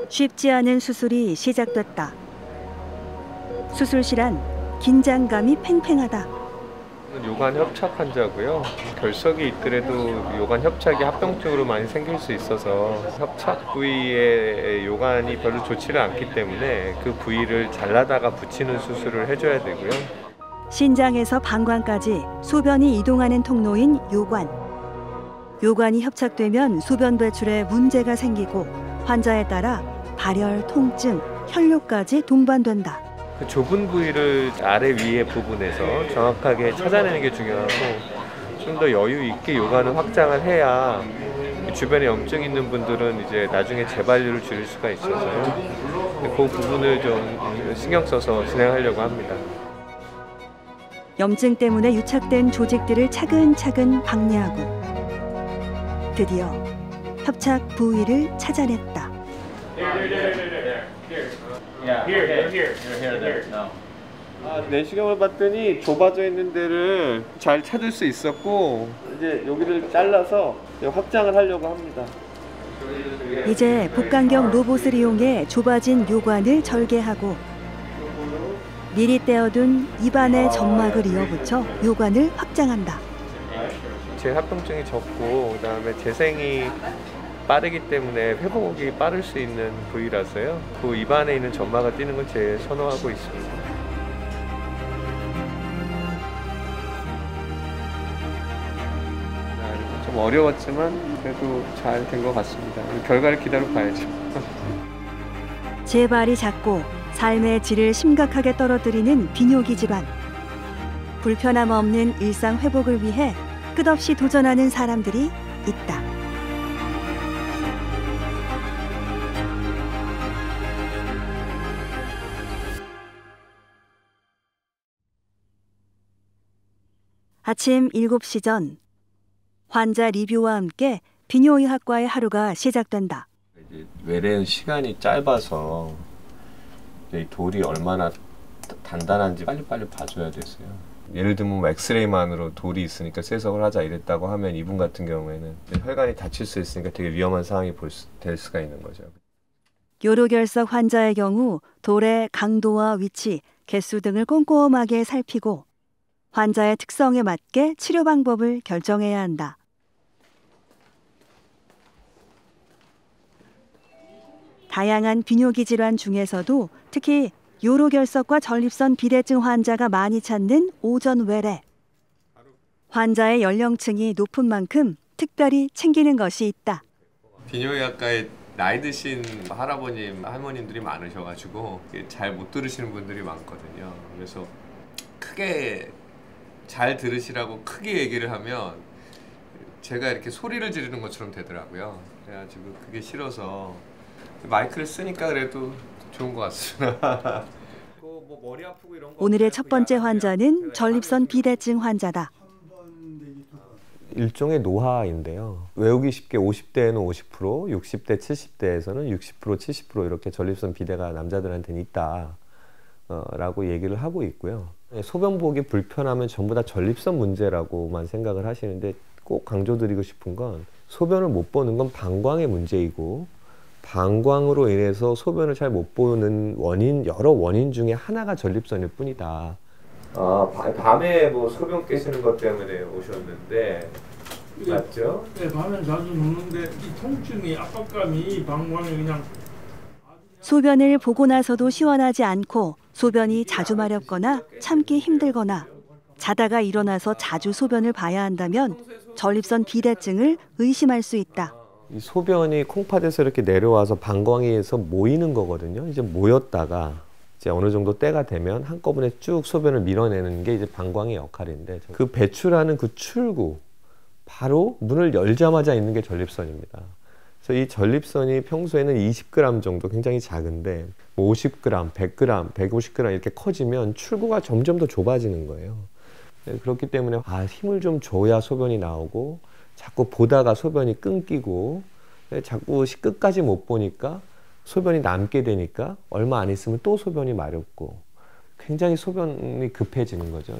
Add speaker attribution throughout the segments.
Speaker 1: 쉽지 않은 수술이 시작됐다. 수술실 안 긴장감이 팽팽하다.
Speaker 2: 요관 협착 환자고요. 결석이 있더라도 요관 협착이 합병증으로 많이 생길 수 있어서 협착 부위의 요관이 별로 좋지를 않기 때문에 그 부위를 잘라다가 붙이는 수술을 해줘야 되고요.
Speaker 1: 신장에서 방광까지 소변이 이동하는 통로인 요관. 요관이 협착되면 소변 배출에 문제가 생기고 환자에 따라 발열, 통증, 혈뇨까지 동반된다.
Speaker 2: 그 좁은 부위를 아래 위에 부분에서 정확하게 찾아내는 게 중요하고 좀 더 여유 있게 요관을 확장을 해야 주변에 염증 있는 분들은 이제 나중에 재발률을 줄일 수가 있어서요. 그 부분을 좀 신경 써서 진행하려고 합니다.
Speaker 1: 염증 때문에 유착된 조직들을 차근차근 박리하고 드디어 협착 부위를 찾아냈다.
Speaker 2: 내시경을 봤더니 좁아져 있는 데를 잘 찾을 수 있었고 이제 여기를 잘라서 확장을 하려고 합니다.
Speaker 1: 이제 복강경 로봇을 이용해 좁아진 요관을 절개하고 미리 떼어둔 입안에 점막을 이어붙여 요관을 확장한다.
Speaker 2: 제 합병증이 적고 그다음에 재생이 빠르기 때문에 회복이 빠를 수 있는 부위라서요. 그 입안에 있는 점막을 띄는 걸 제일 선호하고 있습니다. 좀 어려웠지만 그래도 잘 된 것 같습니다. 결과를 기다려 봐야죠.
Speaker 1: 재발이 잦고 삶의 질을 심각하게 떨어뜨리는 비뇨기 질환. 불편함 없는 일상 회복을 위해 끝없이 도전하는 사람들이 있다. 아침 7시 전 환자 리뷰와 함께 비뇨의학과의 하루가 시작된다.
Speaker 2: 외래는 시간이 짧아서 이 돌이 얼마나 단단한지 빨리빨리 봐줘야 됐어요. 예를 들면 뭐 엑스레이만으로 돌이 있으니까 세석을 하자 이랬다고 하면 이분 같은 경우에는 혈관이 다칠 수 있으니까 되게 위험한 상황이 될 수가 있는 거죠.
Speaker 1: 요로결석 환자의 경우 돌의 강도와 위치, 개수 등을 꼼꼼하게 살피고 환자의 특성에 맞게 치료 방법을 결정해야 한다. 다양한 비뇨기 질환 중에서도 특히 요로결석과 전립선 비대증 환자가 많이 찾는 오전 외래. 환자의 연령층이 높은 만큼 특별히 챙기는 것이 있다.
Speaker 2: 비뇨기학과에 나이 드신 할아버님, 할머님들이 많으셔가지고 잘 못 들으시는 분들이 많거든요. 그래서 크게 잘 들으시라고 크게 얘기를 하면 제가 이렇게 소리를 지르는 것처럼 되더라고요. 그래가지고 그게 싫어서 마이크를 쓰니까 그래도 좋은 것 같습니다.
Speaker 1: 오늘의 첫 번째 환자는 전립선 비대증 환자다.
Speaker 3: 일종의 노화인데요. 외우기 쉽게 50대에는 50%, 60대, 70대에서는 60%, 70% 이렇게 전립선 비대가 남자들한테는 있다 라고 얘기를 하고 있고요. 소변 보기 불편하면 전부 다 전립선 문제라고만 생각을 하시는데 꼭 강조드리고 싶은 건 소변을 못 보는 건 방광의 문제이고 방광으로 인해서 소변을 잘 못 보는 원인, 여러 원인 중에 하나가 전립선일 뿐이다. 밤에 뭐 소변 깨시는 것 때문에 오셨는데 맞죠?
Speaker 4: 네, 밤에 자주 누는데 이 통증이 압박감이 방광에 그냥
Speaker 1: 소변을 보고 나서도 시원하지 않고 소변이 자주 마렵거나 참기 힘들거나 자다가 일어나서 자주 소변을 봐야 한다면 전립선 비대증을 의심할 수 있다.
Speaker 3: 이 소변이 콩팥에서 이렇게 내려와서 방광에서 모이는 거거든요. 이제 모였다가 이제 어느 정도 때가 되면 한꺼번에 쭉 소변을 밀어내는 게 이제 방광의 역할인데 그 배출하는 그 출구 바로 문을 열자마자 있는 게 전립선입니다. 그래서 이 전립선이 평소에는 20g 정도 굉장히 작은데 50g, 100g, 150g 이렇게 커지면 출구가 점점 더 좁아지는 거예요. 그렇기 때문에 힘을 좀 줘야 소변이 나오고 자꾸 보다가 소변이 끊기고 자꾸 끝까지 못 보니까 소변이 남게 되니까 얼마 안 있으면 또 소변이 마렵고 굉장히 소변이 급해지는 거죠.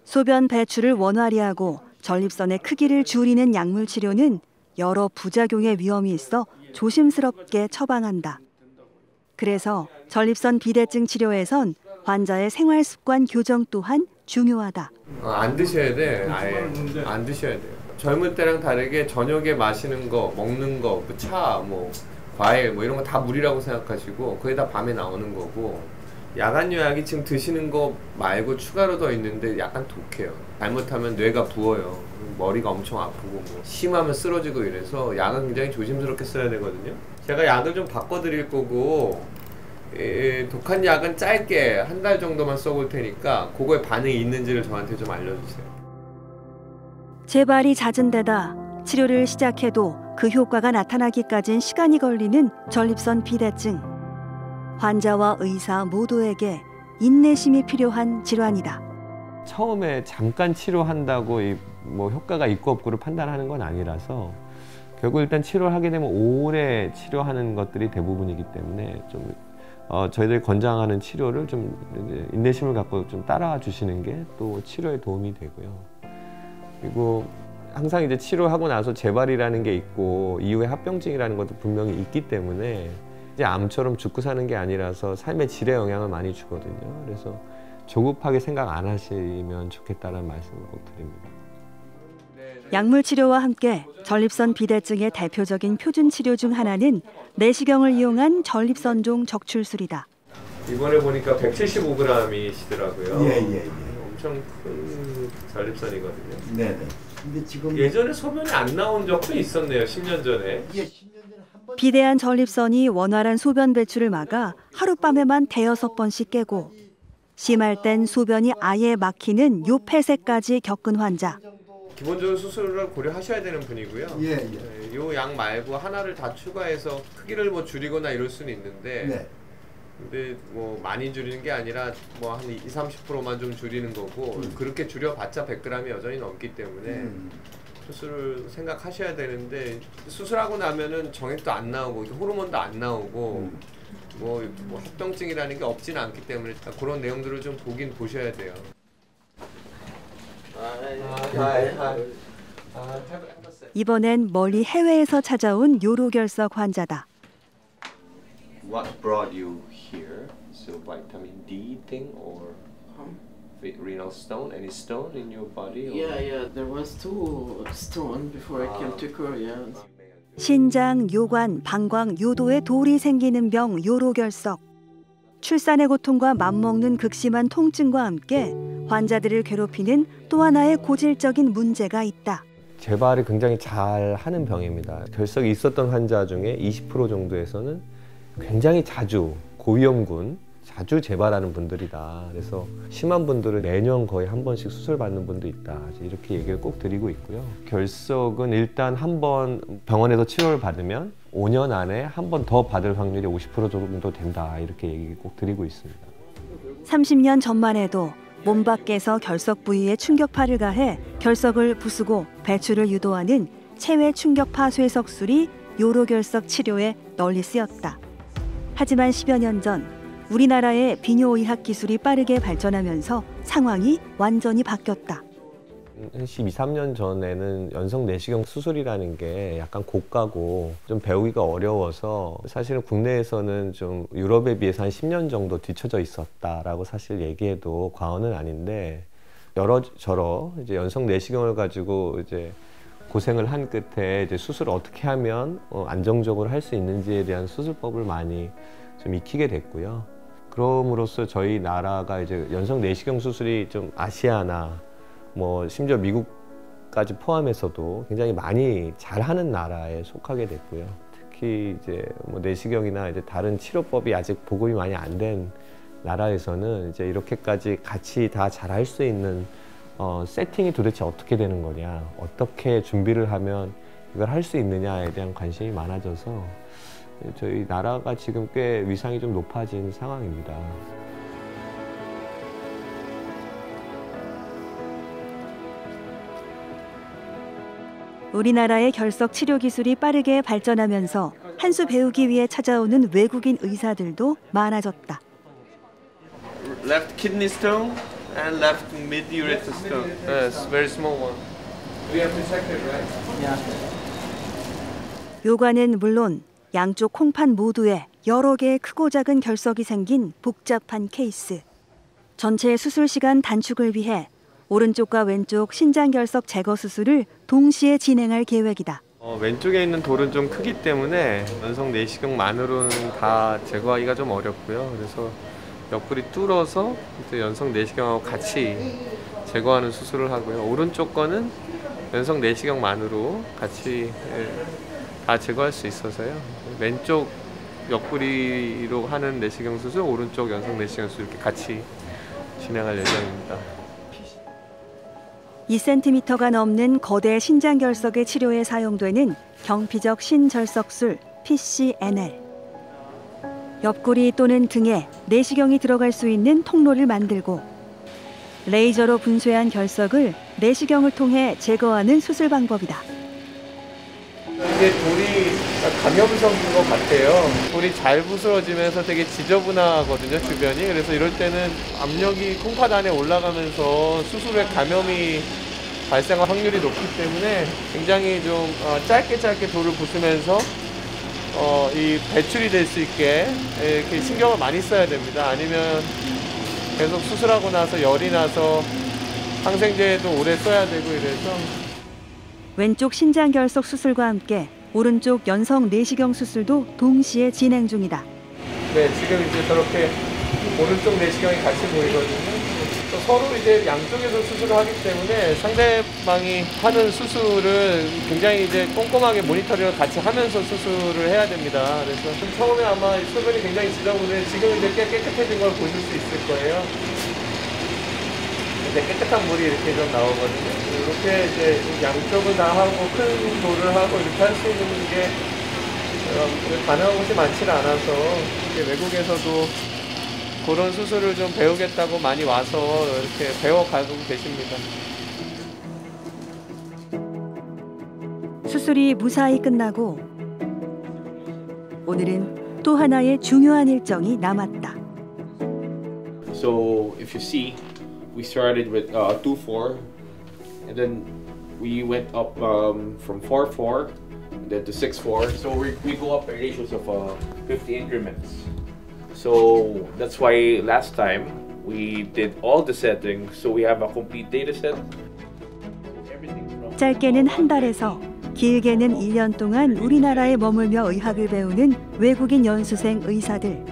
Speaker 1: 소변 배출을 원활히하고 전립선의 크기를 줄이는 약물 치료는 여러 부작용의 위험이 있어 조심스럽게 처방한다. 그래서 전립선 비대증 치료에선 환자의 생활 습관 교정 또한 중요하다.
Speaker 2: 안 드셔야 돼. 아예 안 드셔야 돼요. 젊을 때랑 다르게 저녁에 마시는 거, 먹는 거, 그 차, 뭐 과일 뭐 이런 거 다 물이라고 생각하시고 그게 다 밤에 나오는 거고 야간요 약이 지금 드시는 거 말고 추가로 더 있는데 약간 독해요. 잘못하면 뇌가 부어요. 머리가 엄청 아프고 뭐 심하면 쓰러지고 이래서 약은 굉장히 조심스럽게 써야 되거든요. 제가 약을 좀 바꿔드릴 거고 독한 약은 짧게 한 달 정도만 써볼 테니까 그거에 반응이 있는지를 저한테 좀 알려주세요.
Speaker 1: 재발이 잦은 데다 치료를 시작해도 그 효과가 나타나기까진 시간이 걸리는 전립선 비대증. 환자와 의사 모두에게 인내심이 필요한 질환이다.
Speaker 3: 처음에 잠깐 치료한다고 뭐 효과가 있고 없고를 판단하는 건 아니라서 결국 일단 치료를 하게 되면 오래 치료하는 것들이 대부분이기 때문에 좀 저희들이 권장하는 치료를 좀 인내심을 갖고 좀 따라와 주시는 게 또 치료에 도움이 되고요. 그리고 항상 이제 치료하고 나서 재발이라는 게 있고 이후에 합병증이라는 것도 분명히 있기 때문에 이제 암처럼 죽고 사는 게 아니라서 삶의 질에 영향을 많이 주거든요. 그래서 조급하게 생각 안 하시면 좋겠다는 말씀을 꼭 드립니다.
Speaker 1: 약물 치료와 함께 전립선 비대증의 대표적인 표준 치료 중 하나는 내시경을 이용한 전립선종 적출술이다.
Speaker 2: 이번에 보니까 175g이시더라고요.
Speaker 5: 예.
Speaker 2: 엄청 큰 전립선이거든요.
Speaker 5: 네네. 근데 지금
Speaker 2: 예전에 소변이 안 나온 적도 있었네요. 10년 전에.
Speaker 5: 이게 10년 전에 한 번.
Speaker 1: 비대한 전립선이 원활한 소변 배출을 막아 하룻밤에만 대여섯 번씩 깨고 심할 땐 소변이 아예 막히는 요폐색까지 겪은 환자.
Speaker 2: 기본적으로 수술을 고려하셔야 되는 분이고요.
Speaker 5: 예.
Speaker 2: 요 약 말고 하나를 다 추가해서 크기를 뭐 줄이거나 이럴 수는 있는데
Speaker 5: 네.
Speaker 2: 근데 뭐 많이 줄이는 게 아니라 뭐 한 20-30%만 좀 줄이는 거고 그렇게 줄여봤자 100g이 여전히 넘기 때문에 수술을 생각하셔야 되는데 수술하고 나면은 정액도 안 나오고 호르몬도 안 나오고 뭐 합병증이라는 게 없지는 않기 때문에 그런 내용들을 좀 보셔야 돼요.
Speaker 1: 이번엔 멀리 해외에서 찾아온 요로결석 환자다.
Speaker 3: What brought you here? So vitamin D thing or renal stone? Any stone in your body? Or?
Speaker 6: Yeah. There was 2 stone before I came to Korea.
Speaker 1: 신장, 요관, 방광, 요도에 돌이 생기는 병 요로결석. 출산의 고통과 맞먹는 극심한 통증과 함께 환자들을 괴롭히는 또 하나의 고질적인 문제가 있다.
Speaker 3: 재발을 굉장히 잘 하는 병입니다. 결석이 있었던 환자 중에 20% 정도에서는 굉장히 자주 고위험군, 자주 재발하는 분들이다. 그래서 심한 분들은 매년 거의 한 번씩 수술 받는 분도 있다. 이렇게 얘기를 꼭 드리고 있고요. 결석은 일단 한 번 병원에서 치료를 받으면 5년 안에 한 번 더 받을 확률이 50% 정도 된다. 이렇게 얘기 꼭 드리고 있습니다.
Speaker 1: 30년 전만 해도 몸 밖에서 결석 부위에 충격파를 가해 결석을 부수고 배출을 유도하는 체외 충격파 쇠석술이 요로결석 치료에 널리 쓰였다. 하지만 10여 년 전 우리나라의 비뇨의학 기술이 빠르게 발전하면서 상황이 완전히 바뀌었다.
Speaker 3: 12~13년 전에는 연성 내시경 수술이라는 게 약간 고가고 좀 배우기가 어려워서 사실은 국내에서는 좀 유럽에 비해서 한 10년 정도 뒤처져 있었다라고 사실 얘기해도 과언은 아닌데 여러저러 이제 연성 내시경을 가지고 이제 고생을 한 끝에 이제 수술을 어떻게 하면 안정적으로 할 수 있는지에 대한 수술법을 많이 좀 익히게 됐고요. 그럼으로써 저희 나라가 이제 연성 내시경 수술이 좀 아시아나 뭐 심지어 미국까지 포함해서도 굉장히 많이 잘하는 나라에 속하게 됐고요. 특히 이제 뭐 내시경이나 이제 다른 치료법이 아직 보급이 많이 안 된 나라에서는 이제 이렇게까지 같이 다 잘할 수 있는 세팅이 도대체 어떻게 되는 거냐, 어떻게 준비를 하면 이걸 할 수 있느냐에 대한 관심이 많아져서 저희 나라가 지금 꽤 위상이 좀 높아진 상황입니다.
Speaker 1: 우리나라의 결석 치료 기술이 빠르게 발전하면서 한 수 배우기 위해 찾아오는 외국인 의사들도 많아졌다.
Speaker 2: Left kidney stone and left mid urethra stone. Yes, very small one. We have to check it, right?
Speaker 6: Yeah.
Speaker 1: 요관은 물론 양쪽 콩판 모두에 여러 개의 크고 작은 결석이 생긴 복잡한 케이스. 전체 수술 시간 단축을 위해 오른쪽과 왼쪽 신장 결석 제거 수술을 동시에 진행할 계획이다.
Speaker 3: 왼쪽에 있는 돌은 좀 크기 때문에 연성 내시경만으로는 다 제거하기가 좀 어렵고요. 그래서 옆구리 뚫어서 이제 연성 내시경하고 같이 제거하는 수술을 하고요. 오른쪽 거는 연성 내시경만으로 같이 다 제거할 수 있어서요. 왼쪽 옆구리로 하는 내시경 수술, 오른쪽 연성 내시경 수술 이렇게 같이 진행할 예정입니다.
Speaker 1: 2cm가 넘는 거대 신장 결석의 치료에 사용되는 경피적 신절석술 PCNL. 옆구리 또는 등에 내시경이 들어갈 수 있는 통로를 만들고 레이저로 분쇄한 결석을 내시경을 통해 제거하는 수술 방법이다.
Speaker 3: 이게 돌이 감염성인 것 같아요. 돌이 잘 부스러지면서 되게 지저분하거든요, 주변이. 그래서 이럴 때는 압력이 콩팥 안에 올라가면서 수술 후에 감염이 발생할 확률이 높기 때문에 굉장히 좀 짧게 돌을 부수면서 이 배출이 될 수 있게 이렇게 신경을 많이 써야 됩니다. 아니면 계속 수술하고 나서 열이 나서 항생제도 오래 써야 되고 이래서.
Speaker 1: 왼쪽 신장 결석 수술과 함께 오른쪽 연성 내시경 수술도 동시에 진행 중이다.
Speaker 3: 네, 지금 이제 저렇게 오른쪽 내시경이 같이 보이거든요. 서로 이제 양쪽에서 수술을 하기 때문에 상대방이 하는 수술을 굉장히 이제 꼼꼼하게 모니터링을 같이 하면서 수술을 해야 됩니다. 그래서 처음에 아마 소변이 굉장히 지저분해 지금 이제 깨끗해진 걸 보실 수 있을 거예요. 이제 깨끗한 물이 이렇게 좀 나오거든요. 이렇게 이제 양쪽을 다 하고 큰 돌을 하고 이렇게 할 수 있는 게 가능한 곳이 많지는 않아서 외국에서도 그런 수술을 좀 배우겠다고 많이 와서 이렇게 배워가고 계십니다.
Speaker 1: 수술이 무사히 끝나고 오늘은 또 하나의 중요한 일정이 남았다.
Speaker 7: So if you see, we started with 2-4, and then we went up from 4-4, and then to 6-4. So we go up in ratios of 50 increments. So that's why last time we did all the settings, so we have a complete data set.
Speaker 1: 짧게는 한 달에서 길게는 1년 동안 우리나라에 머물며 의학을 배우는 외국인 연수생 의사들.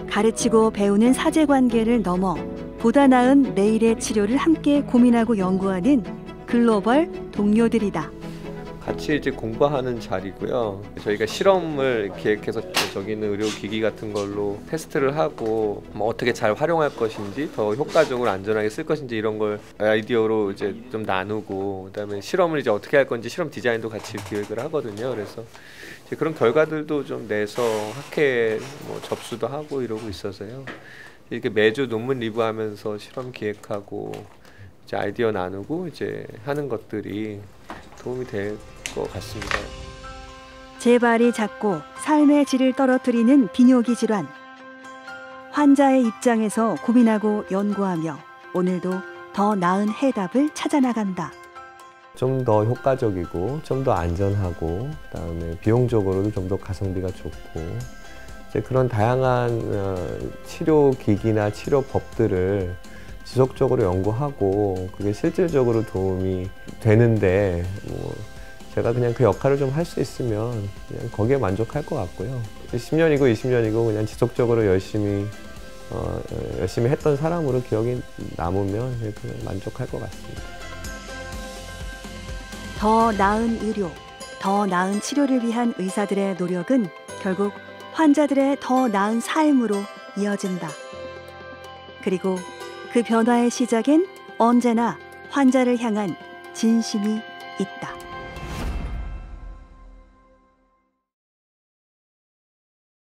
Speaker 1: 가르치고 배우는 사제관계를 넘어 보다 나은 내일의 치료를 함께 고민하고 연구하는 글로벌 동료들이다.
Speaker 3: 같이 이제 공부하는 자리고요. 저희가 실험을 기획해서 저기 있는 의료기기 같은 걸로 테스트를 하고 어떻게 잘 활용할 것인지, 더 효과적으로 안전하게 쓸 것인지 이런 걸 아이디어로 이제 좀 나누고, 그다음에 실험을 이제 어떻게 할 건지 실험 디자인도 같이 기획을 하거든요. 그래서 이제 그런 결과들도 좀 내서 학회 접수도 하고 이러고 있어서요. 이렇게 매주 논문 리뷰하면서 실험 기획하고 이제 아이디어 나누고 이제 하는 것들이 도움이 될 것 같습니다.
Speaker 1: 재발이 잦고 삶의 질을 떨어뜨리는 비뇨기 질환. 환자의 입장에서 고민하고 연구하며 오늘도 더 나은 해답을 찾아나간다.
Speaker 3: 좀 더 효과적이고 좀 더 안전하고 그다음에 비용적으로도 좀 더 가성비가 좋고 이제 그런 다양한 치료 기기나 치료법들을 지속적으로 연구하고 그게 실질적으로 도움이 되는데 제가 그냥 그 역할을 좀 할 수 있으면 그냥 거기에 만족할 것 같고요. 10년이고 20년이고 그냥 지속적으로 열심히 했던 사람으로 기억이 남으면 그냥 만족할 것 같습니다.
Speaker 1: 더 나은 의료, 더 나은 치료를 위한 의사들의 노력은 결국 환자들의 더 나은 삶으로 이어진다. 그리고 그 변화의 시작엔 언제나 환자를 향한 진심이 있다.